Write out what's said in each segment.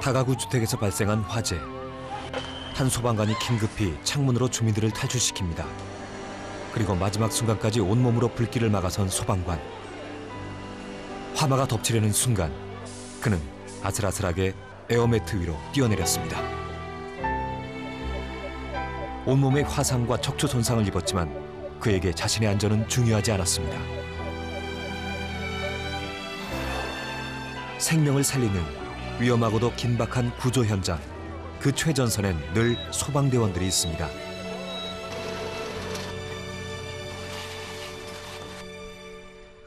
다가구 주택에서 발생한 화재. 한 소방관이 긴급히 창문으로 주민들을 탈출시킵니다. 그리고 마지막 순간까지 온몸으로 불길을 막아선 소방관. 화마가 덮치려는 순간 그는 아슬아슬하게 에어매트 위로 뛰어내렸습니다. 온몸에 화상과 척추 손상을 입었지만 그에게 자신의 안전은 중요하지 않았습니다. 생명을 살리는 위험하고도 긴박한 구조 현장. 그 최전선엔 늘 소방대원들이 있습니다.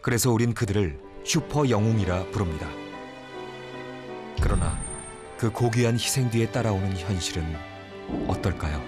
그래서 우린 그들을 슈퍼 영웅이라 부릅니다. 그러나 그 고귀한 희생 뒤에 따라오는 현실은 어떨까요?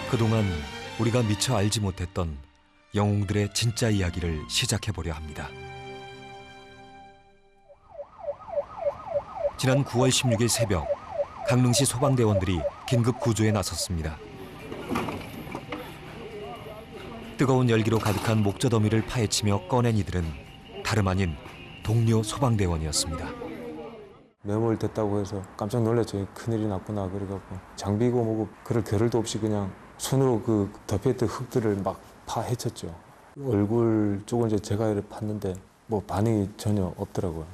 그동안 우리가 미처 알지 못했던 영웅들의 진짜 이야기를 시작해보려 합니다. 지난 9월 16일 새벽, 강릉시 소방대원들이 긴급 구조에 나섰습니다. 뜨거운 열기로 가득한 목조더미를 파헤치며 꺼낸 이들은 다름 아닌 동료 소방대원이었습니다. 매몰됐다고 해서 깜짝 놀랐죠. 큰일이 났구나 그래갖고 장비고 뭐고 그럴 겨를도 없이 그냥 손으로 그 덮여있던 흙들을 막 파헤쳤죠. 얼굴 쪽은 이제 제가 이렇게 팠는데 뭐 반응이 전혀 없더라고요.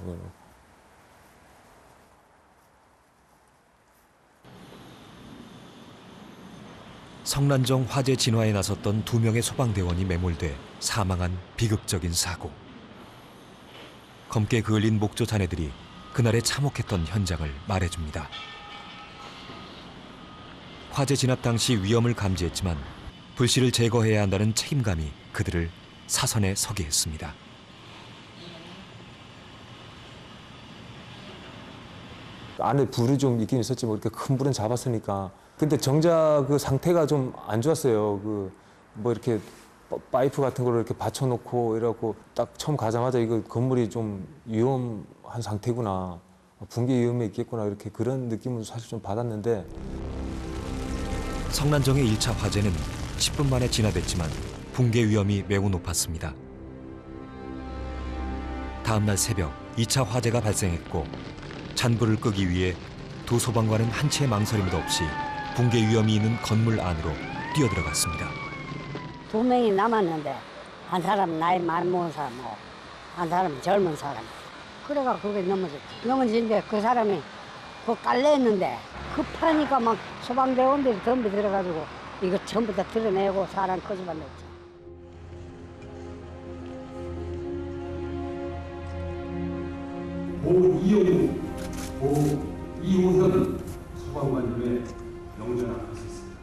성난정 화재 진화에 나섰던 2명의 소방대원이 매몰돼 사망한 비극적인 사고. 검게 그을린 목조 잔해들이 그날의 참혹했던 현장을 말해줍니다. 화재 진압 당시 위험을 감지했지만 불씨를 제거해야 한다는 책임감이 그들을 사선에 서게 했습니다. 안에 불이 좀 있긴 있었지 뭐 이렇게 큰 불은 잡았으니까. 근데 정작 그 상태가 좀 안 좋았어요. 그 뭐 이렇게 파이프 같은 거를 이렇게 받쳐놓고 이래갖고 딱 처음 가자마자 이거 건물이 좀 위험한 상태구나, 붕괴 위험이 있겠구나, 이렇게 그런 느낌을 사실 좀 받았는데. 성난정의 1차 화재는 10분 만에 진화됐지만 붕괴 위험이 매우 높았습니다. 다음 날 새벽 2차 화재가 발생했고 잔불을 끄기 위해 두 소방관은 한치의 망설임도 없이 붕괴 위험이 있는 건물 안으로 뛰어들어갔습니다. 2명이 남았는데 한 사람 나이 많이 먹은 사람하고 한 사람 젊은 사람. 그래가 그게 넘어졌지. 넘어지는데 그 사람이 그 깔려있는데 급하니까 막 소방대원들이 덤비 들어가지고 이거 전부 다 드러내고 사람 거집어냈지. 오이용우, 오이호현 소방관님의 영전 앞에 있었습니다.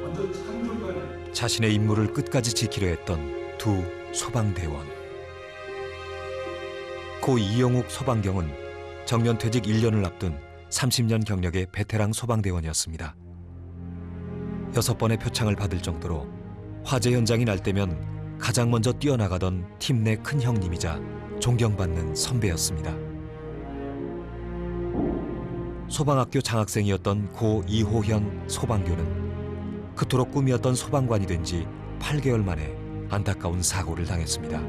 먼저 창조관에 자신의 임무를 끝까지 지키려 했던 두 소방대원. 고 이영욱 소방경은 정년 퇴직 1년을 앞둔 30년 경력의 베테랑 소방대원이었습니다. 6번의 표창을 받을 정도로 화재 현장이 날 때면 가장 먼저 뛰어나가던 팀 내 큰 형님이자 존경받는 선배였습니다. 소방학교 장학생이었던 고 이호현 소방교는 그토록 꿈이었던 소방관이 된 지 8개월 만에 안타까운 사고를 당했습니다.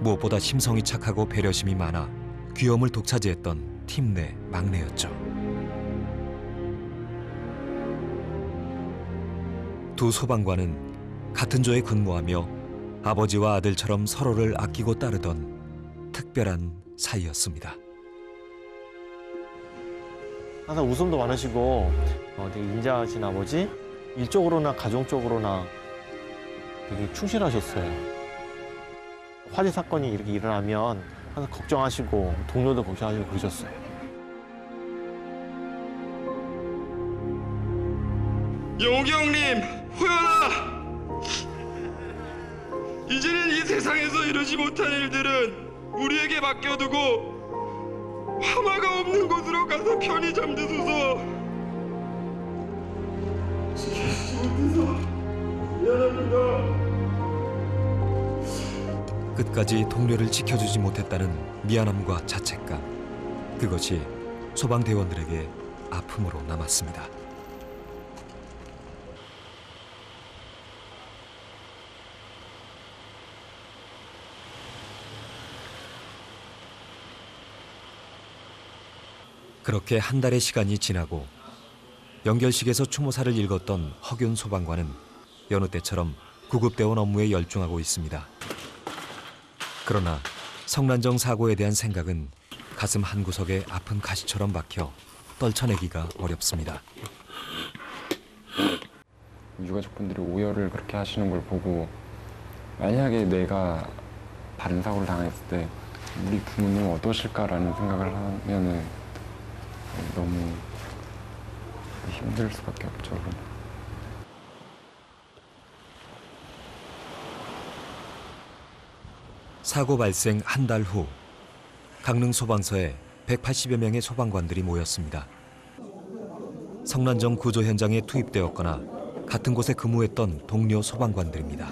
무엇보다 심성이 착하고 배려심이 많아 귀염을 독차지했던 팀 내 막내였죠. 두 소방관은 같은 조에 근무하며 아버지와 아들처럼 서로를 아끼고 따르던 특별한 사이였습니다. 항상 웃음도 많으시고 되게 인자하신 아버지, 일적으로나 가정적으로나 되게 충실하셨어요. 화재 사건이 이렇게 일어나면 항상 걱정하시고 동료도 걱정하시고 그러셨어요. 용경님, 호연아! 이제는 이 세상에서 이루지 못한 일들은 우리에게 맡겨두고 화마가 없는 곳으로 가서 편히 잠드소서. 지키지 못해서 미안합니다. 끝까지 동료를 지켜주지 못했다는 미안함과 자책감. 그것이 소방대원들에게 아픔으로 남았습니다. 그렇게 한 달의 시간이 지나고 연결식에서 추모사를 읽었던 허균 소방관은 여느 때처럼 구급대원 업무에 열중하고 있습니다. 그러나 성난정 사고에 대한 생각은 가슴 한구석에 아픈 가시처럼 박혀 떨쳐내기가 어렵습니다. 유가족분들이 오열을 그렇게 하시는 걸 보고 만약에 내가 다른 사고를 당했을 때 우리 부모님은 어떠실까라는 생각을 하면은 너무 힘들 수밖에 없죠. 사고 발생 한 달 후 강릉 소방서에 180여 명의 소방관들이 모였습니다. 성난정 구조 현장에 투입되었거나 같은 곳에 근무했던 동료 소방관들입니다.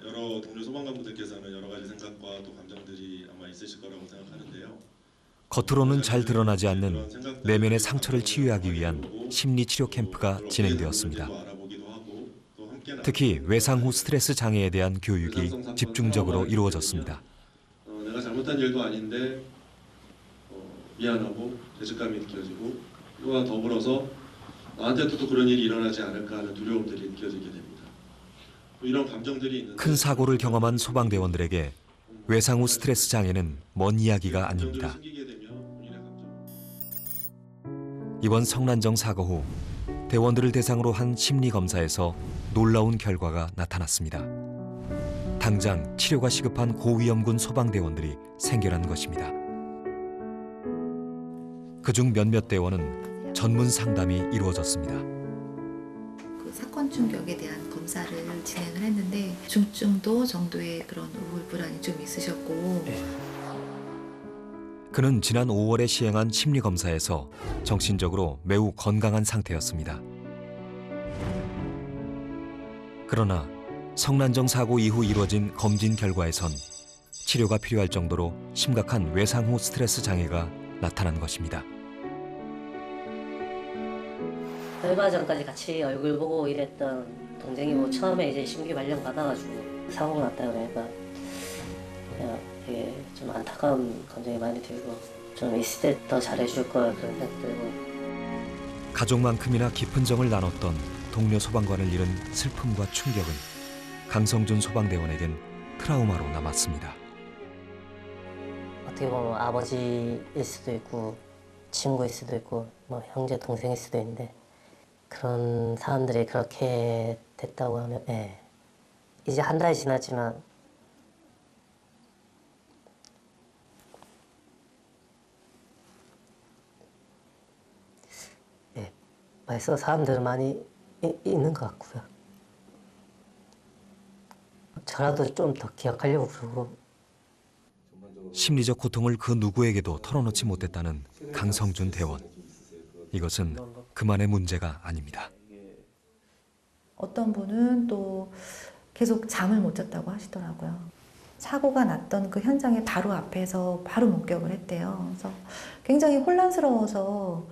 여러 동료 소방관분들께서는 여러 가지 생각과 또 감정들이 아마 있으실 거라고 생각하는데요. 겉으로는 잘 드러나지 않는 내면의 상처를 치유하기 위한 심리 치료 캠프가 진행되었습니다. 특히 외상 후 스트레스 장애에 대한 교육이 집중적으로 이루어졌습니다. 내가 잘못한 일도 아닌데 미안하고 죄책감이 느껴지고 이와 더불어서 나한테도 또 그런 일이 일어나지 않을까 하는 두려움들이 느껴지게 됩니다. 이런 감정들이 있는데 큰 사고를 경험한 소방대원들에게 외상 후 스트레스 장애는 먼 이야기가 아닙니다. 이번 성난정 사고 후 대원들을 대상으로 한 심리검사에서 놀라운 결과가 나타났습니다. 당장 치료가 시급한 고위험군 소방대원들이 생겨난 것입니다. 그중 몇몇 대원은 전문 상담이 이루어졌습니다. 그 사건 충격에 대한 검사를 진행을 했는데 중증도 정도의 그런 우울 불안이 좀 있으셨고 그는 지난 5월에 시행한 심리검사에서 정신적으로 매우 건강한 상태였습니다. 그러나 성난정 사고 이후 이루어진 검진 결과에선 치료가 필요할 정도로 심각한 외상 후 스트레스 장애가 나타난 것입니다. 얼마 전까지 같이 얼굴 보고 일했던 동생이 뭐 처음에 이제 심기 발령 받아가지고 사고가 났다 그러니까 그냥 되게 좀 안타까운 감정이 많이 들고 좀 있을 때 더 잘해줄 걸 그런 생각 들고 가족만큼이나 깊은 정을 나눴던 동료 소방관을 잃은 슬픔과 충격은 강성준 소방대원에겐 트라우마로 남았습니다. 어떻게 보면 아버지일 수도 있고 친구일 수도 있고 뭐 형제 동생일 수도 있는데 그런 사람들이 그렇게 됐다고 하면 이제 한 달이 지났지만 벌써 사람들은 많이 있는 것 같고요. 저라도 좀 더 기억하려고 그러고 심리적 고통을 그 누구에게도 털어놓지 못했다는 강성준 대원. 이것은 그만의 문제가 아닙니다. 어떤 분은 또 계속 잠을 못 잤다고 하시더라고요. 사고가 났던 그 현장의 바로 앞에서 바로 목격을 했대요. 그래서 굉장히 혼란스러워서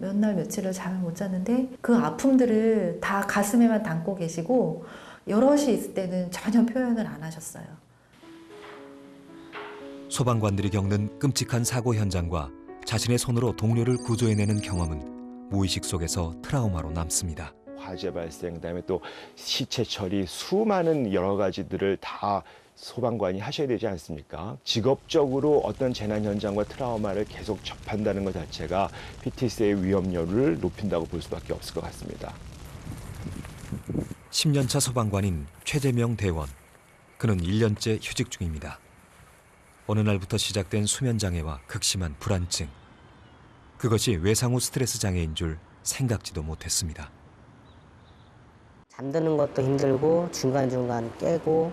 몇 날 며칠을 잠을 못 잤는데 그 아픔들을 다 가슴에만 담고 계시고 여럿이 있을 때는 전혀 표현을 안 하셨어요. 소방관들이 겪는 끔찍한 사고 현장과 자신의 손으로 동료를 구조해내는 경험은 무의식 속에서 트라우마로 남습니다. 화재 발생, 그다음에 또 시체 처리, 수많은 여러 가지들을 다 소방관이 하셔야 되지 않습니까? 직업적으로 어떤 재난 현장과 트라우마를 계속 접한다는 것 자체가 PTSD의 위험률을 높인다고 볼 수밖에 없을 것 같습니다. 10년차 소방관인 최재명 대원. 그는 1년째 휴직 중입니다. 어느 날부터 시작된 수면 장애와 극심한 불안증. 그것이 외상후 스트레스 장애인 줄 생각지도 못했습니다. 잠드는 것도 힘들고 중간중간 깨고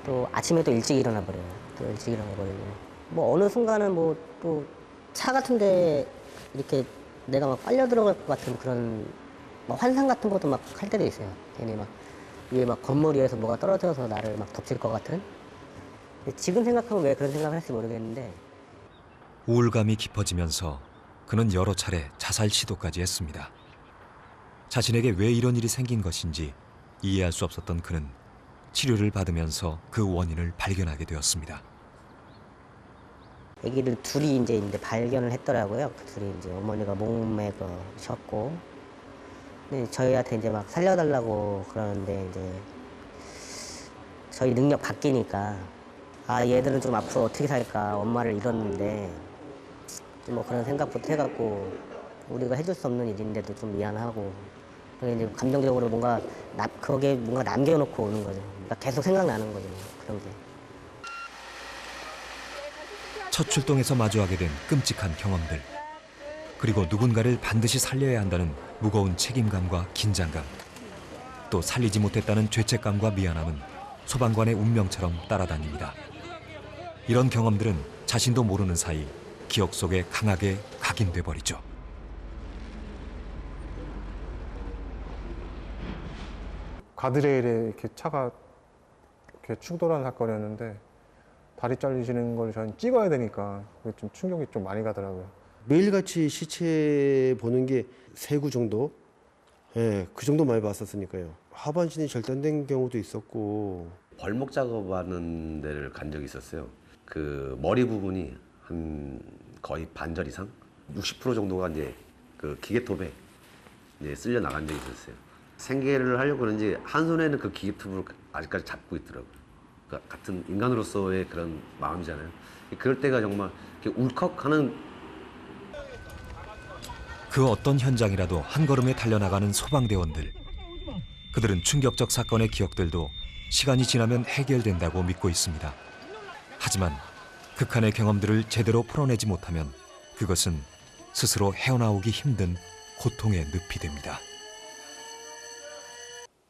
또 아침에 또 일찍 일어나 버려요. 또 일찍 일어나 버리고 뭐 어느 순간은 뭐 또 차 같은데 이렇게 내가 막 빨려 들어갈 것 같은 그런 막 환상 같은 것도 막 할 때도 있어요. 괜히 막 위에 막 건물 위에서 뭐가 떨어져서 나를 막 덮칠 것 같은. 지금 생각하면 왜 그런 생각을 했을지 모르겠는데 우울감이 깊어지면서 그는 여러 차례 자살 시도까지 했습니다. 자신에게 왜 이런 일이 생긴 것인지 이해할 수 없었던 그는 치료를 받으면서 그 원인을 발견하게 되었습니다. 아기를 둘이 이제 발견을 했더라고요. 그 둘이 이제 어머니가 목매 셨고, 근데 저희한테 이제 막 살려달라고 그러는데 이제 저희 능력 바뀌니까 아 얘들은 좀 앞으로 어떻게 살까 엄마를 잃었는데 뭐 그런 생각부터 해갖고 우리가 해줄 수 없는 일인데도 좀 미안하고 이제 감정적으로 뭔가 거기에 뭔가 남겨놓고 오는 거죠. 그러니까 계속 생각나는 거죠. 그런 게. 첫 출동에서 마주하게 된 끔찍한 경험들, 그리고 누군가를 반드시 살려야 한다는 무거운 책임감과 긴장감, 또 살리지 못했다는 죄책감과 미안함은 소방관의 운명처럼 따라다닙니다. 이런 경험들은 자신도 모르는 사이 기억 속에 강하게 각인돼 버리죠. 가드레일에 이렇게 차가 이렇게 충돌한 사건이었는데 다리 잘리시는 걸 저는 찍어야 되니까 그게 좀 충격이 좀 많이 가더라고요. 매일같이 시체 보는 게 3구 정도? 예, 그 정도 많이 봤었으니까요. 하반신이 절단된 경우도 있었고. 벌목 작업하는 데를 간 적이 있었어요. 그 머리 부분이 한 거의 반절 이상? 60% 정도가 이제 그 기계톱에 이제 쓸려 나간 적이 있었어요. 생계를 하려고 그런지 한 손에는 그 기계톱을 아직까지 잡고 있더라고요. 그러니까 같은 인간으로서의 그런 마음이잖아요. 그럴 때가 정말 이렇게 울컥하는. 그 어떤 현장이라도 한 걸음에 달려나가는 소방대원들. 그들은 충격적 사건의 기억들도 시간이 지나면 해결된다고 믿고 있습니다. 하지만 극한의 경험들을 제대로 풀어내지 못하면 그것은 스스로 헤어나오기 힘든 고통의 늪이 됩니다.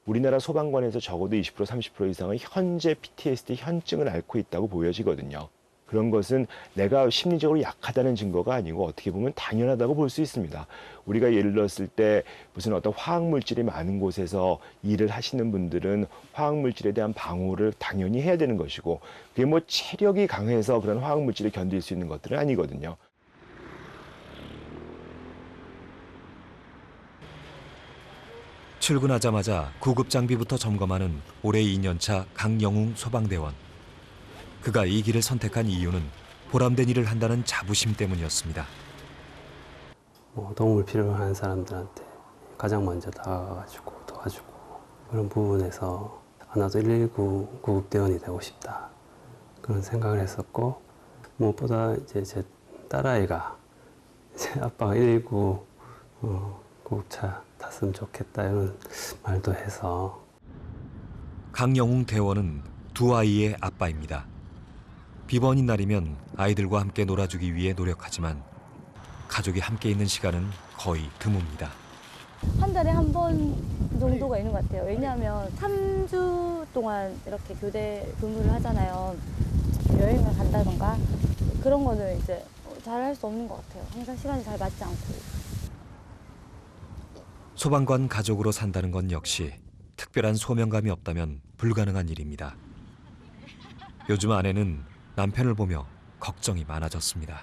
우리나라 소방관에서 적어도 20% 30% 이상은 현재 PTSD 현증을 앓고 있다고 보여지거든요. 그런 것은 내가 심리적으로 약하다는 증거가 아니고 어떻게 보면 당연하다고 볼 수 있습니다. 우리가 예를 들었을 때 무슨 어떤 화학물질이 많은 곳에서 일을 하시는 분들은 화학물질에 대한 방어를 당연히 해야 되는 것이고 그게 뭐 체력이 강해서 그런 화학물질을 견딜 수 있는 것들은 아니거든요. 출근하자마자 구급 장비부터 점검하는 올해 2년차 강영웅 소방대원. 그가 이 길을 선택한 이유는 보람된 일을 한다는 자부심 때문이었습니다. 도움을 필요한 사람들한테 가장 먼저 다가가가지고 도와주고 그런 부분에서 나도 119 구급대원이 되고 싶다 그런 생각을 했었고 무엇보다 이제 제 딸아이가 이제 아빠가 119 구급차 탔으면 좋겠다 이런 말도 해서. 강영웅 대원은 두 아이의 아빠입니다. 비번인 날이면 아이들과 함께 놀아주기 위해 노력하지만 가족이 함께 있는 시간은 거의 드뭅니다. 한 달에 한 번 정도가 있는 것 같아요. 왜냐하면 3주 동안 이렇게 교대 근무를 하잖아요. 여행을 간다던가 그런 거는 이제 잘 할 수 없는 것 같아요. 항상 시간이 잘 맞지 않고. 소방관 가족으로 산다는 건 역시 특별한 소명감이 없다면 불가능한 일입니다. 요즘 아내는 남편을 보며 걱정이 많아졌습니다.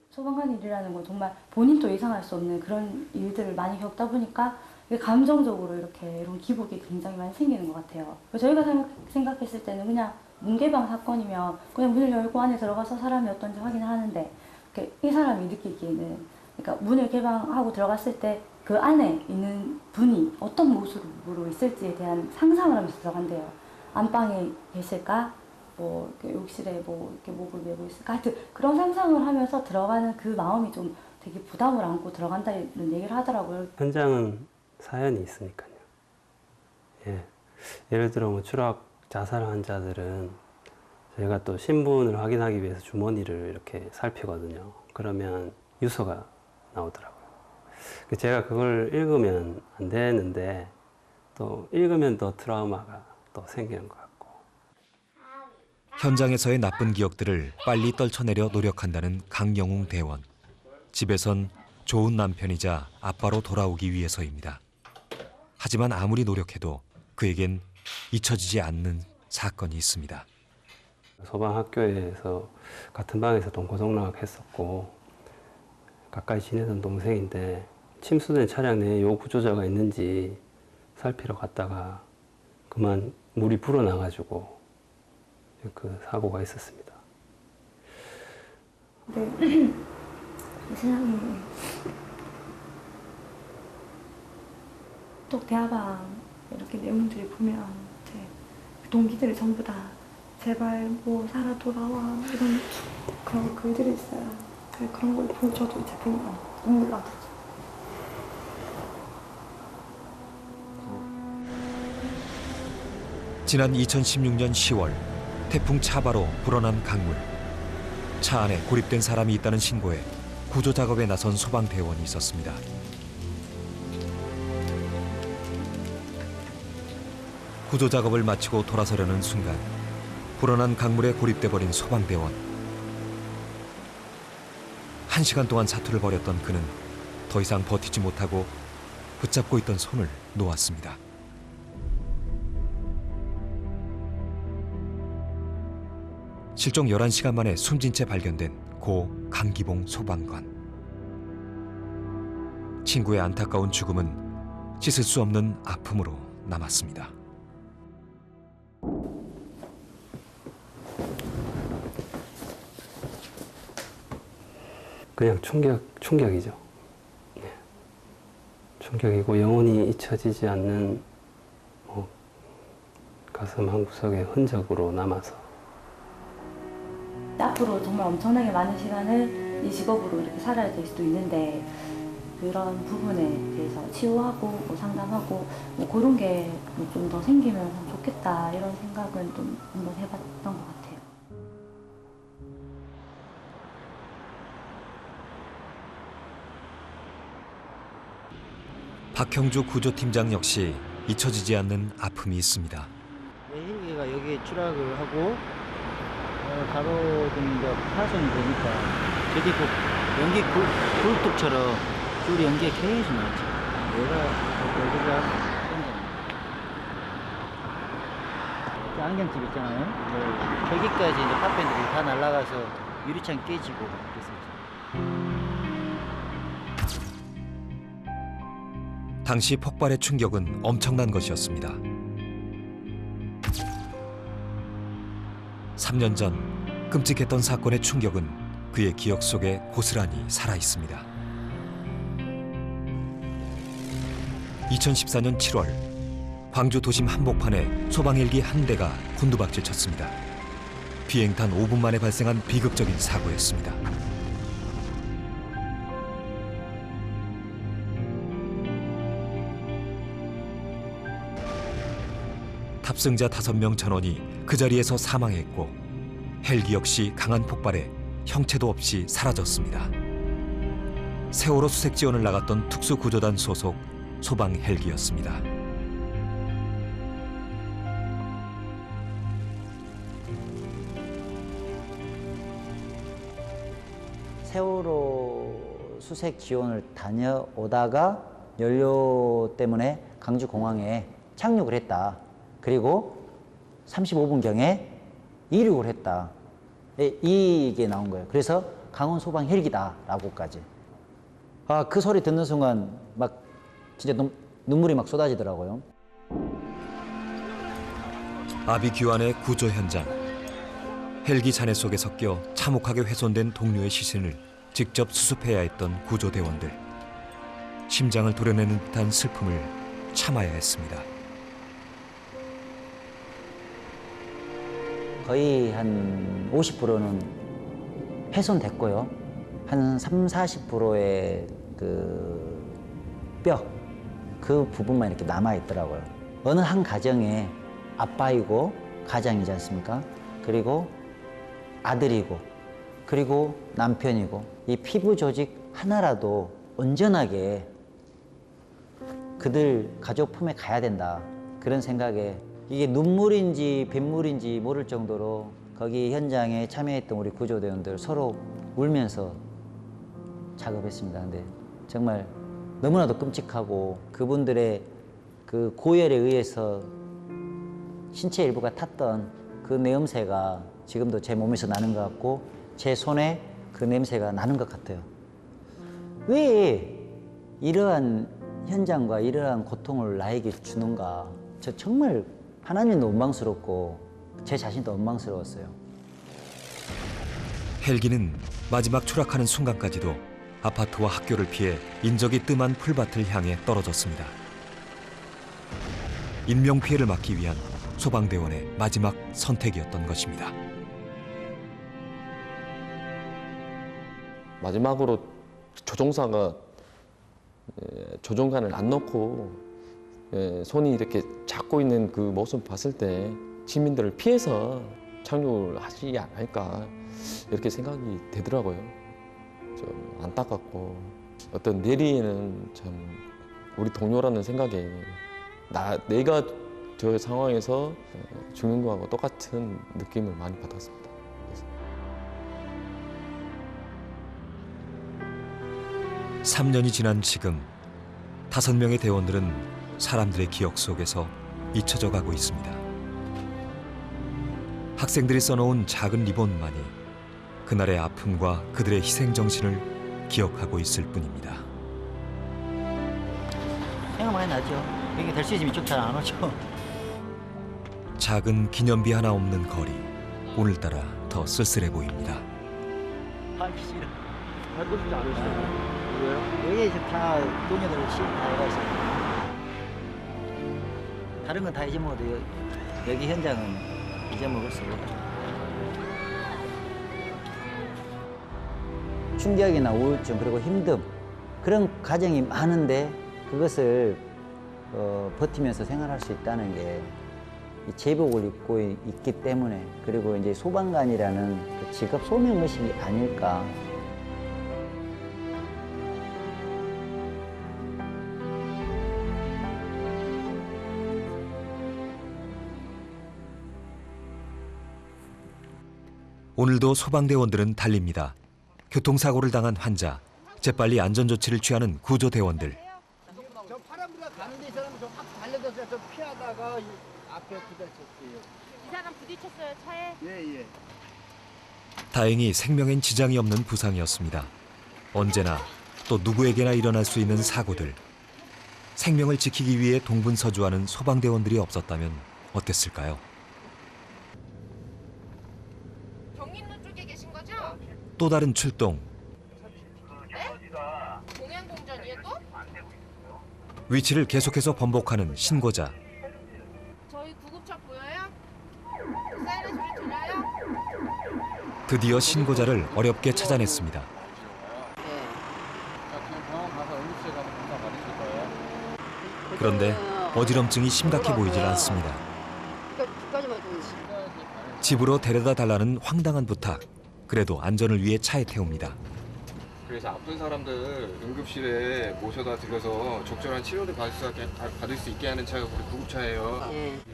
소방관 일이라는 건 정말 본인도 예상할 수 없는 그런 일들을 많이 겪다 보니까 감정적으로 이렇게 이런 기복이 굉장히 많이 생기는 것 같아요. 저희가 생각했을 때는 그냥 문개방 사건이면 그냥 문을 열고 안에 들어가서 사람이 어떤지 확인을 하는데 이 사람이 느끼기에는 그러니까 문을 개방하고 들어갔을 때 그 안에 있는 분이 어떤 모습으로 있을지에 대한 상상을 하면서 들어간대요. 안방에 계실까? 뭐 욕실에 뭐 이렇게 목을 메고 있을까? 하여튼 그런 상상을 하면서 들어가는 그 마음이 좀 되게 부담을 안고 들어간다는 얘기를 하더라고요. 현장은 사연이 있으니까요. 예를 들어 뭐 추락 자살 환자들은 저희가 또 신분을 확인하기 위해서 주머니를 이렇게 살피거든요. 그러면 유서가 나오더라고요. 제가 그걸 읽으면 안 되는데 또 읽으면 더 트라우마가 또 생기는 것 같고. 현장에서의 나쁜 기억들을 빨리 떨쳐내려 노력한다는 강영웅 대원. 집에선 좋은 남편이자 아빠로 돌아오기 위해서입니다. 하지만 아무리 노력해도 그에겐 잊혀지지 않는 사건이 있습니다. 소방학교에서 같은 방에서 동고동락 했었고 가까이 지내던 동생인데 침수된 차량 내에 요 구조자가 있는지 살피러 갔다가 그만 물이 불어나가지고 그 사고가 있었습니다. 네. 세상에 또 대화방 이렇게 내용들이 보면 제 동기들이 전부 다 제발 뭐 살아 돌아와 이런 그런 글들이 있어요. 그런 걸 보고 저도 이제 보면 눈물 나죠. 지난 2016년 10월 태풍 차바로 불어난 강물. 차 안에 고립된 사람이 있다는 신고에 구조 작업에 나선 소방대원이 있었습니다. 구조 작업을 마치고 돌아서려는 순간 불어난 강물에 고립돼 버린 소방대원. 1시간 동안 사투를 벌였던 그는 더 이상 버티지 못하고 붙잡고 있던 손을 놓았습니다. 실종 11시간 만에 숨진 채 발견된 고 강기봉 소방관. 친구의 안타까운 죽음은 씻을 수 없는 아픔으로 남았습니다. 그냥 충격이죠. 네. 충격이고 영원히 잊혀지지 않는 가슴 한구석의 흔적으로 남아서 앞으로 정말 엄청나게 많은 시간을 이 직업으로 이렇게 살아야 될 수도 있는데 그런 부분에 대해서 치유하고 뭐 상담하고 뭐 그런 게 좀 더 생기면 좋겠다 이런 생각은 좀 한번 해봤던 것 같아요. 박형주 구조팀장 역시 잊혀지지 않는 아픔이 있습니다. 헬기가 여기에 추락을 하고 가로등 파손이 되니까 저기 그 연기 굴뚝처럼 줄 연기가 계속 나왔죠. 여기가 안경집 있잖아요. 저기까지 이제 파편들이 다 날아가서 유리창 깨지고 그랬었죠. 당시 폭발의 충격은 엄청난 것이었습니다. 3년 전 끔찍했던 사건의 충격은 그의 기억 속에 고스란히 살아 있습니다. 2014년 7월 광주 도심 한복판에 소방헬기 한 대가 곤두박질 쳤습니다. 비행탄 5분 만에 발생한 비극적인 사고였습니다. 탑승자 5명 전원이 그 자리에서 사망했고 헬기 역시 강한 폭발에 형체도 없이 사라졌습니다. 세월호 수색 지원을 나갔던 특수구조단 소속 소방 헬기였습니다. 세월호 수색 지원을 다녀오다가 연료 때문에 강주공항에 착륙을 했다. 그리고 35분경에 이륙을 했다. 이게 나온 거예요. 그래서 강원 소방 헬기다라고까지. 그 소리 듣는 순간 막 진짜 눈물이 막 쏟아지더라고요. 아비규환의 구조 현장. 헬기 잔해 속에 섞여 참혹하게 훼손된 동료의 시신을 직접 수습해야 했던 구조대원들. 심장을 도려내는 듯한 슬픔을 참아야 했습니다. 거의 한 50%는 훼손됐고요. 한 30-40%의 그 부분만 이렇게 남아있더라고요. 어느 한 가정에 아빠이고 가장이지 않습니까? 그리고 아들이고 그리고 남편이고 이 피부 조직 하나라도 온전하게 그들 가족 품에 가야 된다. 그런 생각에 이게 눈물인지 빗물인지 모를 정도로 거기 현장에 참여했던 우리 구조대원들 서로 울면서 작업했습니다. 근데 정말 너무나도 끔찍하고 그분들의 그 고열에 의해서 신체 일부가 탔던 그 냄새가 지금도 제 몸에서 나는 것 같고 제 손에 그 냄새가 나는 것 같아요. 왜 이러한 현장과 이러한 고통을 나에게 주는가. 저 정말 하나님도 원망스럽고 제 자신도 원망스러웠어요. 헬기는 마지막 추락하는 순간까지도 아파트와 학교를 피해 인적이 뜸한 풀밭을 향해 떨어졌습니다. 인명피해를 막기 위한 소방대원의 마지막 선택이었던 것입니다. 마지막으로 조종사가 조종관을 안 넣고 손이 이렇게 잡고 있는 그 모습을 봤을 때 시민들을 피해서 착륙을 하지 않을까 이렇게 생각이 되더라고요. 좀 안타깝고 어떤 내리에는 참 우리 동료라는 생각에 내가 저 상황에서 죽는 거하고 똑같은 느낌을 많이 받았습니다. 3년이 지난 지금 5명의 대원들은 사람들의 기억 속에서 잊혀져 가고 있습니다. 학생들이 써놓은 작은 리본만이 그날의 아픔과 그들의 희생정신을 기억하고 있을 뿐입니다. 생각 많이 나죠. 이게 될 수 있으면 이쪽 잘 안 오죠. 작은 기념비 하나 없는 거리, 오늘따라 더 쓸쓸해 보입니다. 밟기 싫어. 밟고 싶지 않으시죠? 왜요? 여기 다 동료들 시험 다 해가 있어요. 다른 건 다 잊어먹어도 여기 현장은 잊어먹을 수 없어요. 충격이나 우울증 그리고 힘듦 그런 과정이 많은데 그것을 버티면서 생활할 수 있다는 게 이 제복을 입고 있기 때문에 그리고 이제 소방관이라는 그 직업 소명의식이 아닐까. 오늘도 소방대원들은 달립니다. 교통사고를 당한 환자, 재빨리 안전조치를 취하는 구조대원들. 저 파란불에 가는 데 이 사람이 좀 확 달려들어서 좀 피하다가 앞에 부딪혔어요. 이 사람 부딪혔어요, 차에? 예. 다행히 생명엔 지장이 없는 부상이었습니다. 언제나 또 누구에게나 일어날 수 있는 사고들. 생명을 지키기 위해 동분서주하는 소방대원들이 없었다면 어땠을까요? 경인로 쪽에 계신 거죠? 또 다른 출동. 네? 공양공전이에요 또? 위치를 계속해서 번복하는 신고자. 저희 구급차 보여요? 사이렌 소리 들려요? 드디어 신고자를 어렵게 찾아냈습니다. 그런데 어지럼증이 심각해 보이질 않습니다. 집으로 데려다 달라는 황당한 부탁. 그래도 안전을 위해 차에 태웁니다. 그래서 아픈 사람들 응급실에 모셔다 드려서 적절한 치료를 받을 수 있게 하는 차가 우리 구급차예요.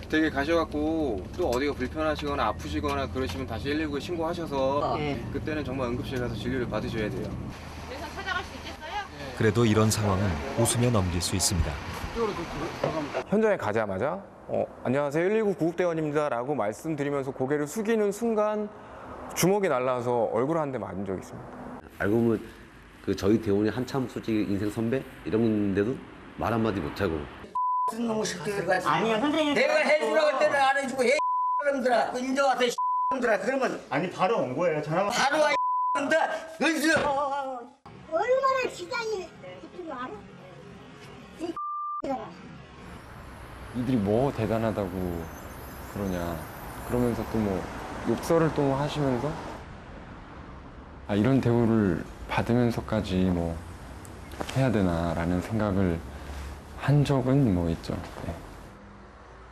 되게 가셔갖고 또 어디가 불편하시거나 아프시거나 그러시면 다시 119에 신고하셔서 그때는 정말 응급실에 가서 진료를 받으셔야 돼요. 그래서 찾아갈 수 있겠어요? 그래도 이런 상황은 웃으며 넘길 수 있습니다. 현장에 가자마자 안녕하세요 119 구급대원입니다 라고 말씀드리면서 고개를 숙이는 순간 주먹이 날라와서 얼굴 한 대 맞은 적이 있습니다. 알고 보면 그 저희 대원이 한참 솔직히 인생 선배 이런데도 말 한마디 못하고 놈의 새끼가 아니야, 선생님. 내가 해주라고 할 때는 안 해주고 놈들아 인정 와서 놈들아 그러면 아니 바로 온 거예요. 전화 바로 와 놈들아 어디서 얼마나 지장이 있는 거 알아? 이들이 뭐 대단하다고 그러냐 그러면서 또 뭐 욕설을 또 하시면서 이런 대우를 받으면서까지 뭐 해야 되나라는 생각을 한 적은 뭐 있죠. 네.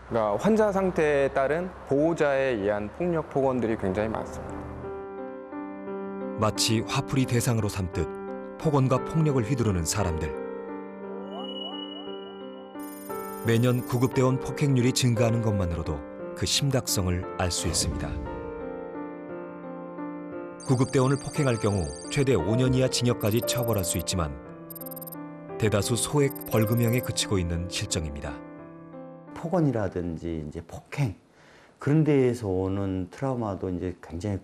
그러니까 환자 상태에 따른 보호자에 의한 폭력 폭언들이 굉장히 많습니다. 마치 화풀이 대상으로 삼듯 폭언과 폭력을 휘두르는 사람들. 매년 구급대원 폭행률이 증가하는 것만으로도 그 심각성을 알 수 있습니다. 구급대원을 폭행할 경우 최대 5년 이하 징역까지 처벌할 수 있지만 대다수 소액 벌금형에 그치고 있는 실정입니다. 폭언이라든지 이제 폭행 그런 데에서 오는 트라우마도 이제 굉장히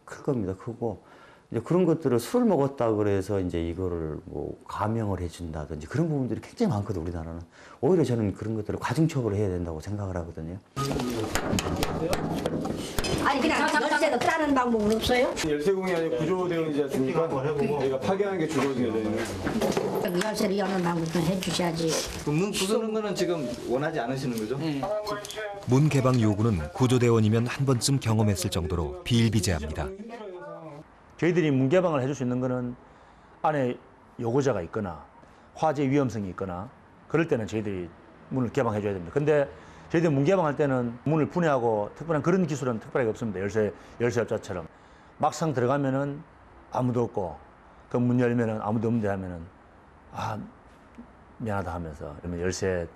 클 겁니다. 크고 이제 그런 것들을 술을 먹었다 그래서 이제 이거를 뭐 감형을 해준다든지 그런 부분들이 굉장히 많거든요. 우리나라는 오히려 저는 그런 것들을 가중처벌을 해야 된다고 생각을 하거든요. 아니 그냥 열쇠도 다른 방법은 없어요? 열쇠공이 아니고 구조대원이지 않습니까? 저희가 파견한 게 주거든요. 저희는. 열쇠를 여는 방법도 해주셔야지. 문 부수는 거는 지금 원하지 않으시는 거죠? 문 개방 요구는 구조대원이면 한 번쯤 경험했을 정도로 비일비재합니다. 저희들이 문 개방을 해줄 수 있는 거는 안에 요구자가 있거나 화재 위험성이 있거나 그럴 때는 저희들이 문을 개방해 줘야 됩니다. 근데 저희들이 문 개방할 때는 문을 분해하고 특별한 그런 기술은 특별하게 없습니다. 열쇠 업자처럼. 막상 들어가면은 아무도 없고 그 문 열면은 아무도 없는데 하면은 아 미안하다 하면서 그러면 열쇠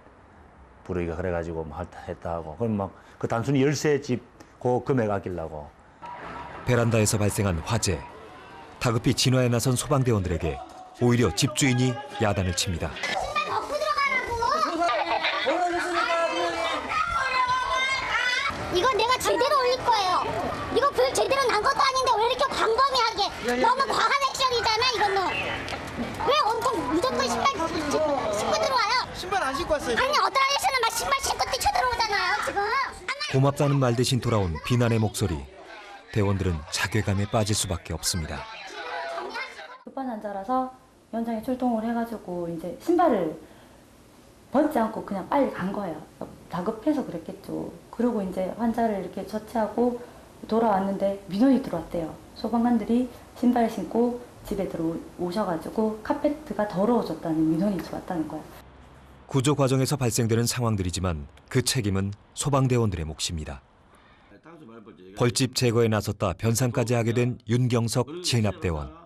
부르기가 그래가지고 뭐 했다 하고 그럼 막 그 단순히 열쇠집 그 금액 아끼려고. 베란다에서 발생한 화재. 다급히 진화에 나선 소방대원들에게 오히려 집주인이 야단을 칩니다. 이건 내가 제대로 올릴 거예요. 이거 불 제대로 난 것도 아닌데 왜 이렇게 광범위하게 너무 과한 액션이잖아 이거는. 왜 온통 무조건 신발 신고 들어와요? 신발 안 신고 왔어요. 아니 어떤 아저씨는 막 신발 신고 뛰쳐들어오잖아요 지금. 고맙다는 말 대신 돌아온 비난의 목소리. 대원들은 자괴감에 빠질 수밖에 없습니다. 급한 환자라서 현장에 출동을 해가지고 이제 신발을 벗지 않고 그냥 빨리 간 거예요. 다급해서 그랬겠죠. 그리고 이제 환자를 이렇게 처치하고 돌아왔는데 민원이 들어왔대요. 소방관들이 신발 신고 집에 들어오셔가지고 카페트가 더러워졌다는 민원이 들어왔다는 거예요. 구조 과정에서 발생되는 상황들이지만 그 책임은 소방대원들의 몫입니다. 벌집 제거에 나섰다 변상까지 하게 된 윤경석 진압대원.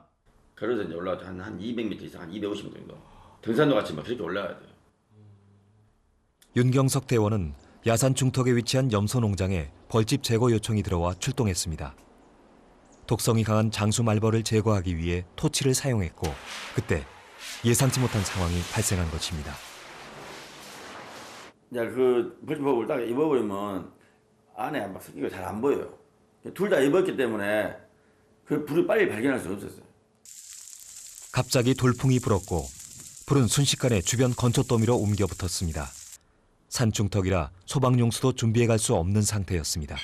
그래서 이제 올라가서 한 200m 이상, 한 250m 정도. 등산로 같이 막 그렇게 올라가야 돼요. 윤경석 대원은 야산 중턱에 위치한 염소 농장에 벌집 제거 요청이 들어와 출동했습니다. 독성이 강한 장수 말벌을 제거하기 위해 토치를 사용했고 그때 예상치 못한 상황이 발생한 것입니다. 이제 그 벌집복을 딱 입어버리면 안에 막 습기가 잘 안 보여요. 둘 다 입었기 때문에 그 불을 빨리 발견할 수 없었어요. 갑자기 돌풍이 불었고 불은 순식간에 주변 건초더미로 옮겨 붙었습니다. 산중턱이라 소방용수도 준비해 갈 수 없는 상태였습니다.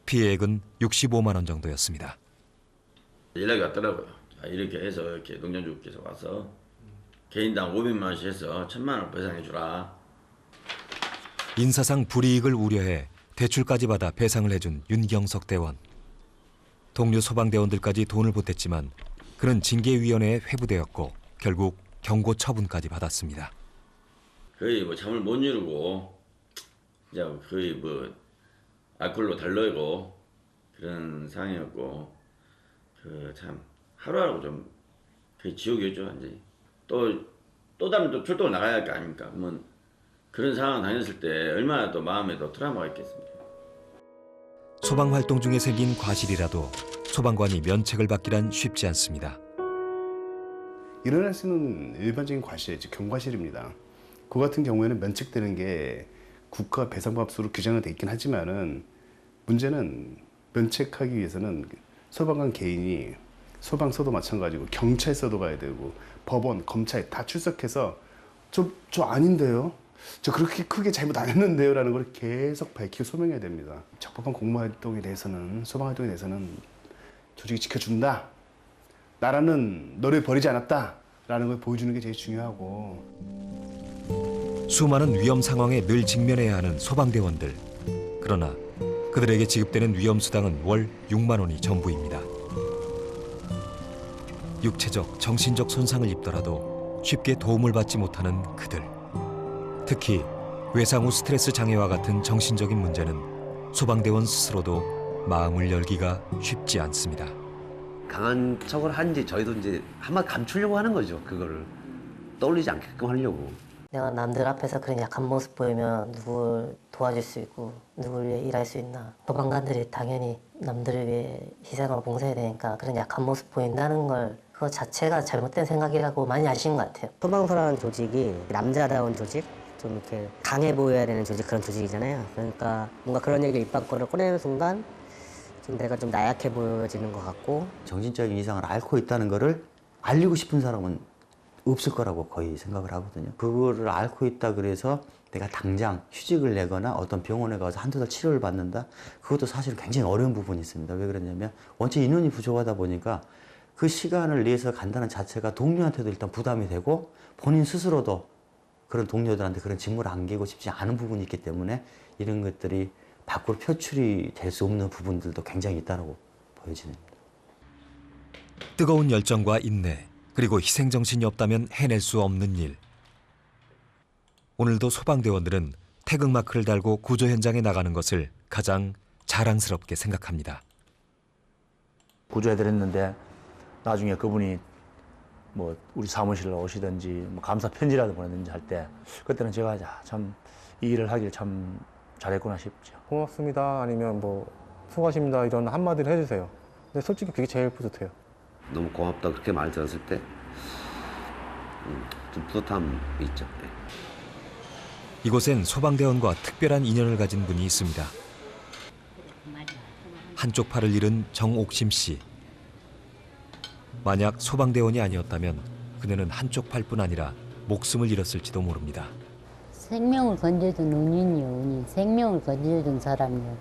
피해액은 65만 원 정도였습니다. 연락이 왔더라고요. 이렇게 해서 이렇게 농장주께서 와서 개인당 500만 원씩 해서 1,000만 원 배상해 주라. 인사상 불이익을 우려해 대출까지 받아 배상을 해준 윤경석 대원. 동료 소방대원들까지 돈을 보탰지만 그는 징계위원회에 회부되었고 결국 경고 처분까지 받았습니다. 거의 뭐 잠을 못 이루고 이제 거의 뭐 알코올로 달러이고 그런 상황이었고 그 참 하루하루 좀 거의 지옥이었죠. 완전히 또 다음에 또 출동을 나가야 할 거 아닙니까? 그러면 그런 상황 다녔을 때 얼마나 또 마음에 더 트라우마가 있겠습니까? 소방 활동 중에 생긴 과실이라도 소방관이 면책을 받기란 쉽지 않습니다. 일어날 수 있는 일반적인 과실, 즉 경과실입니다. 그 같은 경우에는 면책되는 게 국가 배상법수로 규정은 돼 있긴 하지만은 문제는 면책하기 위해서는 소방관 개인이 소방서도 마찬가지고 경찰서도 가야 되고 법원, 검찰 다 출석해서 저 아닌데요? 저 그렇게 크게 잘못 안 했는데요? 라는 걸 계속 밝히고 소명해야 됩니다. 적법한 공무활동에 대해서는 소방활동에 대해서는 조직이 지켜준다. 나라는 너를 버리지 않았다. 라는 걸 보여주는 게 제일 중요하고. 수많은 위험 상황에 늘 직면해야 하는 소방대원들. 그러나 그들에게 지급되는 위험수당은 월 6만 원이 전부입니다. 육체적, 정신적 손상을 입더라도 쉽게 도움을 받지 못하는 그들. 특히 외상 후 스트레스 장애와 같은 정신적인 문제는 소방대원 스스로도 마음을 열기가 쉽지 않습니다. 강한 척을 하는지 저희도 이제 한번 감추려고 하는 거죠. 그거를 떠올리지 않게끔 하려고. 내가 남들 앞에서 그런 약한 모습 보이면 누굴 도와줄 수 있고 누굴 위해 일할 수 있나. 소방관들이 당연히 남들을 위해 희생하고 봉사해야 되니까 그런 약한 모습 보인다는 걸 그거 자체가 잘못된 생각이라고 많이 아시는 것 같아요. 소방서라는 조직이 남자다운 조직, 좀 이렇게 강해 보여야 되는 조직, 그런 조직이잖아요. 그러니까 뭔가 그런 얘기 입 밖으로 꺼내는 순간 좀 내가 좀 나약해 보여지는 것 같고. 정신적인 이상을 앓고 있다는 거를 알리고 싶은 사람은 없을 거라고 거의 생각을 하거든요. 그거를 앓고 있다 그래서 내가 당장 휴직을 내거나 어떤 병원에 가서 한두 달 치료를 받는다? 그것도 사실 굉장히 어려운 부분이 있습니다. 왜 그러냐면 원체 인원이 부족하다 보니까 그 시간을 내서 간다는 자체가 동료한테도 일단 부담이 되고 본인 스스로도 그런 동료들한테 그런 직무를 안기고 싶지 않은 부분이 있기 때문에 이런 것들이 밖으로 표출이 될 수 없는 부분들도 굉장히 있다고 보여집니다. 뜨거운 열정과 인내, 그리고 희생정신이 없다면 해낼 수 없는 일. 오늘도 소방대원들은 태극마크를 달고 구조 현장에 나가는 것을 가장 자랑스럽게 생각합니다. 구조해드렸는데 나중에 그분이 뭐 우리 사무실로 오시든지 뭐 감사 편지라도 보내든지 할 때 그때는 제가 참 이 일을 하길 참 잘했구나 싶죠. 고맙습니다. 아니면 뭐 수고하십니다. 이런 한마디를 해주세요. 근데 솔직히 그게 제일 뿌듯해요. 너무 고맙다 그렇게 말 들었을 때 좀 뿌듯함이 있죠. 네. 이곳엔 소방대원과 특별한 인연을 가진 분이 있습니다. 한쪽 팔을 잃은 정옥심 씨. 만약 소방대원이 아니었다면 그녀는 한쪽 팔뿐 아니라 목숨을 잃었을지도 모릅니다. 생명을 건져준 은인이요, 은인. 생명을 건져준 사람이요.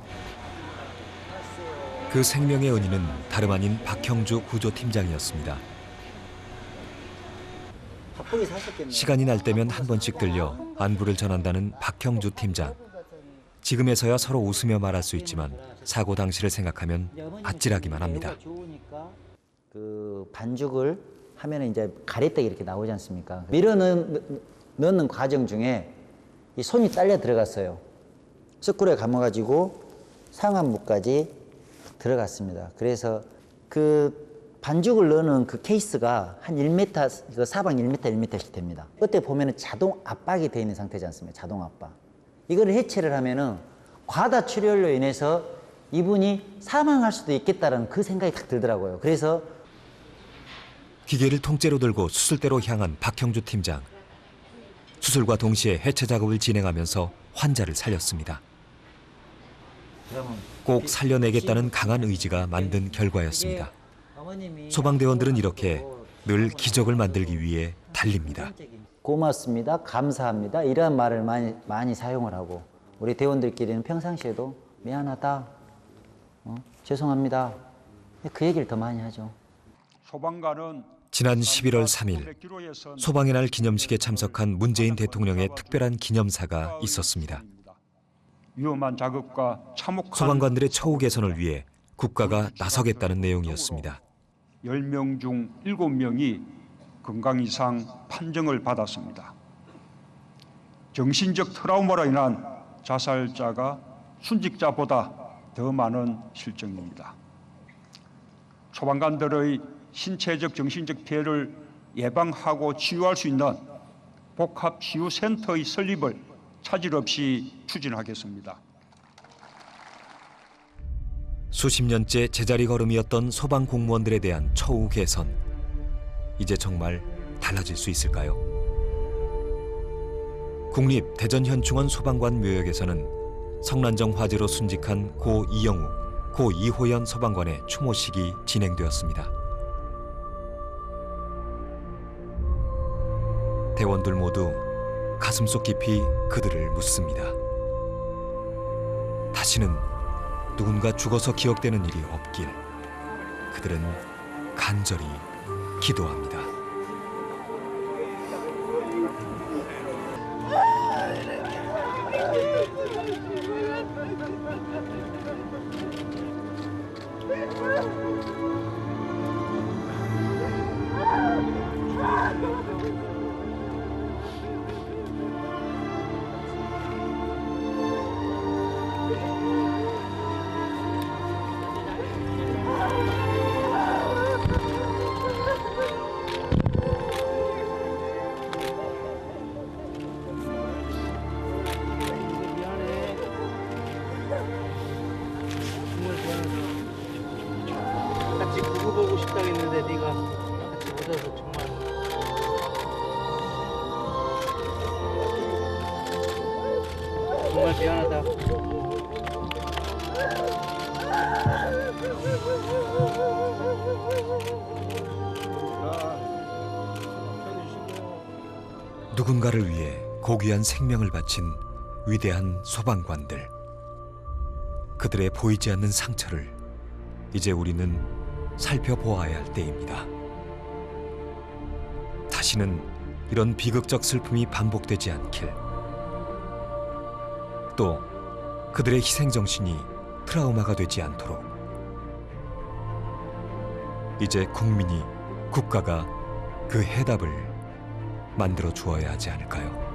그 생명의 은인은 다름 아닌 박형주 구조팀장이었습니다. 시간이 날 때면 한 번씩 들려 안부를 전한다는 박형주 팀장. 지금에서야 서로 웃으며 말할 수 있지만 사고 당시를 생각하면 아찔하기만 합니다. 그 반죽을 하면 이제 가래떡이 이렇게 나오지 않습니까? 밀어 넣는 과정 중에 이 손이 딸려 들어갔어요. 스크루에 감아가지고 상안부까지 들어갔습니다. 그래서 그 반죽을 넣는 그 케이스가 한 1m, 그 사방 1m, 1m씩 됩니다. 그때 보면은 자동 압박이 되어 있는 상태지 않습니까? 자동 압박. 이거를 해체를 하면은 과다 출혈로 인해서 이분이 사망할 수도 있겠다라는 그 생각이 딱 들더라고요. 그래서 기계를 통째로 들고 수술대로 향한 박형주 팀장. 수술과 동시에 해체 작업을 진행하면서 환자를 살렸습니다. 꼭 살려내겠다는 강한 의지가 만든 결과였습니다. 소방대원들은 이렇게 늘 기적을 만들기 위해 달립니다. 고맙습니다, 감사합니다 이런 말을 많이 사용을 하고 우리 대원들끼리는 평상시에도 미안하다, 죄송합니다 그 얘기를 더 많이 하죠. 지난 11월 3일 소방의 날 기념식에 참석한 문재인 대통령의 특별한 기념사가 있었습니다. 위험한 작업과 참혹한 소방관들의 처우 개선을 위해 국가가 나서겠다는 내용이었습니다. 10명 중 7명이 건강 이상 판정을 받았습니다. 정신적 트라우마로 인한 자살자가 순직자보다 더 많은 실정입니다. 소방관들의 신체적 정신적 피해를 예방하고 치유할 수 있는 복합치유센터의 설립을 차질 없이 추진하겠습니다. 수십 년째 제자리 걸음이었던 소방 공무원들에 대한 처우 개선. 이제 정말 달라질 수 있을까요? 국립 대전현충원 소방관 묘역에서는 성난정 화재로 순직한 고 이영욱, 고 이호연 소방관의 추모식이 진행되었습니다. 대원들 모두 가슴속 깊이 그들을 묻습니다. 다시는 누군가 죽어서 기억되는 일이 없길 그들은 간절히 기도합니다. 미안하다. 누군가를 위해 고귀한 생명을 바친 위대한 소방관들. 그들의 보이지 않는 상처를 이제 우리는 살펴보아야 할 때입니다. 다시는 이런 비극적 슬픔이 반복되지 않길. 또 그들의 희생정신이 트라우마가 되지 않도록 이제 국민이, 국가가 그 해답을 만들어 주어야 하지 않을까요?